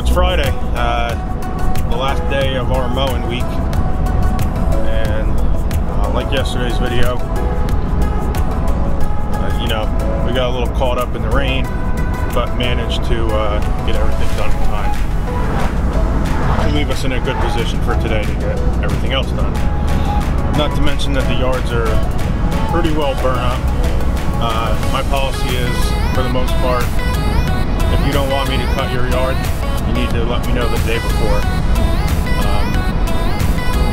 it's Friday, the last day of our mowing week, and like yesterday's video, you know, we got a little caught up in the rain, but managed to get everything done in time to leave us in a good position for today to get everything else done. Not to mention that the yards are pretty well burnt up. My policy is, for the most part, if you don't want me to cut your yard, you need to let me know the day before.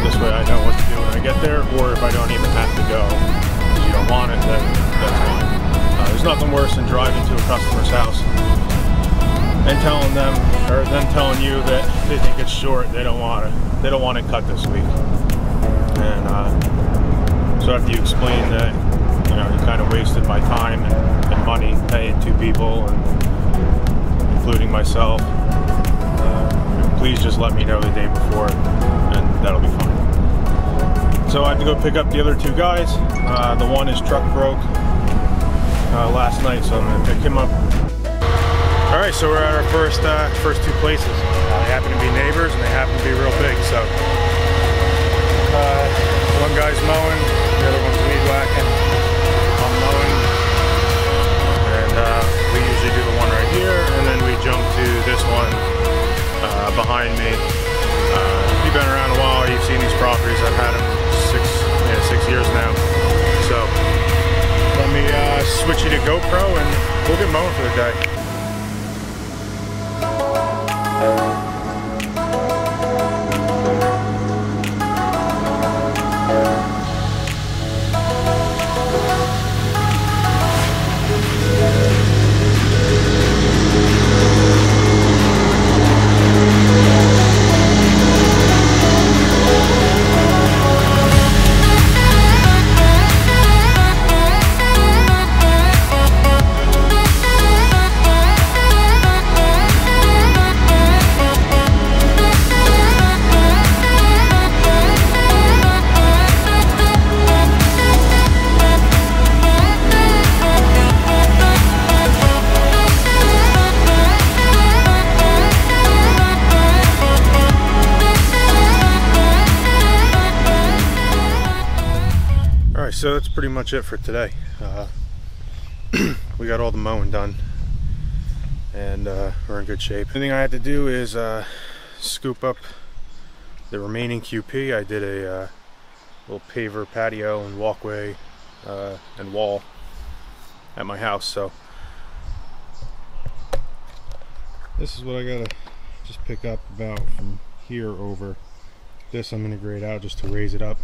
This way I know what to do when I get there, or if I don't even have to go because you don't want it, then that's fine. There's nothing worse than driving to a customer's house and telling them, or them telling you that they think it's short, they don't want it cut this week. And so after you explain that, you know, you kind of wasted my time and money paying two people, and including myself, please just let me know the day before, and that'll be fine. So I have to go pick up the other two guys. The one, his truck broke last night, so I'm going to pick him up. All right, so we're at our first two places. They happen to be neighbors, and they happen to be real big. So one guy's mowing, the other one's weed whacking. I'm mowing, and we usually do the one right here, and then we jump to this one behind me. If you've been around a while, you've seen these properties. I've had them 6 years now. So let me switch you to GoPro, and we'll get mowing for the day. So that's pretty much it for today. We got all the mowing done, and we're in good shape. The thing I had to do is scoop up the remaining QP. I did a little paver patio and walkway and wall at my house, so this is what I gotta just pick up about from here over. This I'm gonna grade out just to raise it up,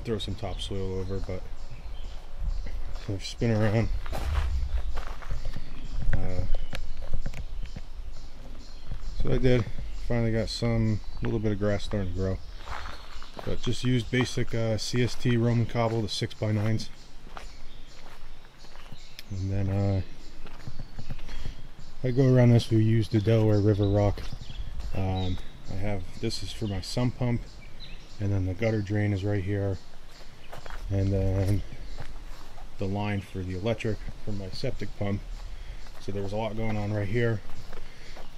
throw some topsoil over, but so spin around. So I did. Finally got a little bit of grass starting to grow, but just used basic CST Roman cobble, the 6x9s, and then I go around this. We use the Delaware River rock. This is for my sump pump, and then the gutter drain is right here, and then the line for the electric for my septic pump. So there was a lot going on right here,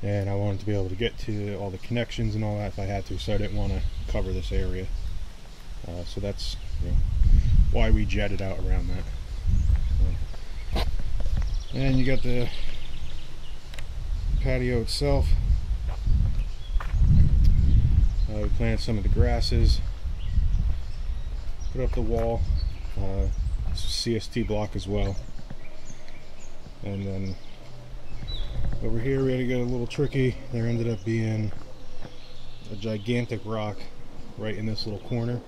and I wanted to be able to get to all the connections and all that if I had to, so I didn't want to cover this area. So that's, you know, why we jetted out around that. And you got the patio itself. We planted some of the grasses, put up the wall, CST block as well, and then over here we had to get a little tricky. There ended up being a gigantic rock right in this little corner,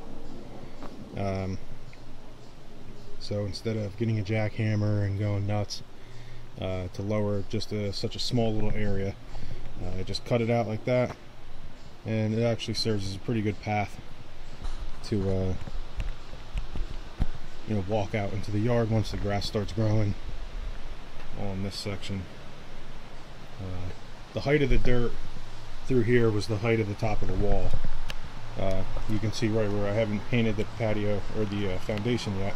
so instead of getting a jackhammer and going nuts to lower just such a small little area, I just cut it out like that, and it actually serves as a pretty good path to you know, walk out into the yard once the grass starts growing on this section. The height of the dirt through here was the height of the top of the wall. You can see right where I haven't painted the patio or the foundation yet.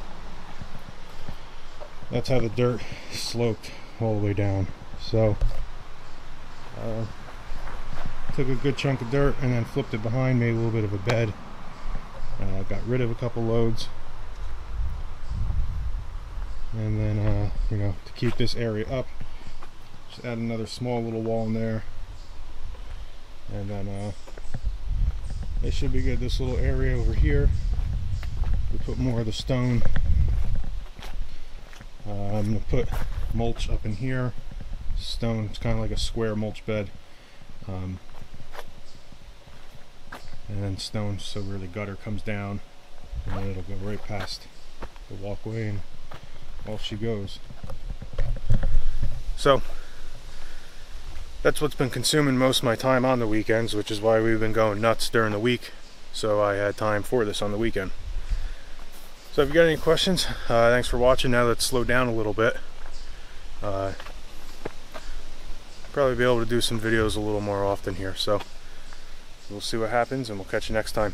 That's how the dirt sloped all the way down. So took a good chunk of dirt and then flipped it behind, made a little bit of a bed. Got rid of a couple loads. And then, you know, to keep this area up, just add another small little wall in there. And then it should be good. This little area over here, we put more of the stone. I'm going to put mulch up in here. Stone, it's kind of like a square mulch bed. And then stone so where the gutter comes down, and then it'll go right past the walkway and off she goes. So that's what's been consuming most of my time on the weekends, which is why we've been going nuts during the week, so I had time for this on the weekend. So if you got any questions, thanks for watching. Now let's slow down a little bit. Probably be able to do some videos a little more often here, so we'll see what happens and we'll catch you next time.